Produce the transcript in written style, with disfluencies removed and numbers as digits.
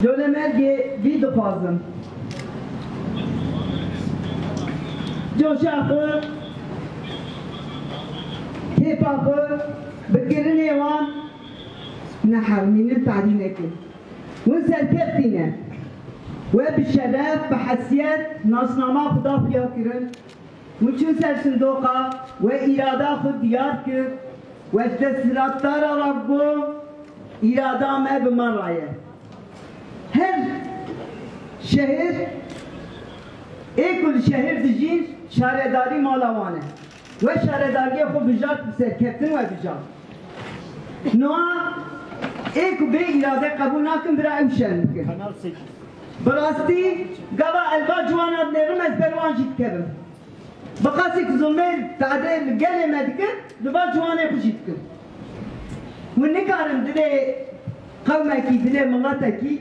Dönemelge bir dufazım. Coşakı, kepakı, bekirin evan, nehar تعدينكم ونسركتنا وبالشباب بحسيات نصنما خدا فياكرن وشون سر صندوقا وإرادة خد دياركر واستسراتار ربو إرادة ما بمرأيه her şehir ekul şehir dijin şaredari malavane ve şaredariye xo bijat serkeftin ve bijat noa ek be irade kabul nakin bira emşen Kanal 8. براستی گوا البا جوانات نرم از بروان جیت کردم بقاسی که زلمه تعدیل گله مدکر دبا جوانه خوشید کرد و نکارم دل قومه کی دل ملته کی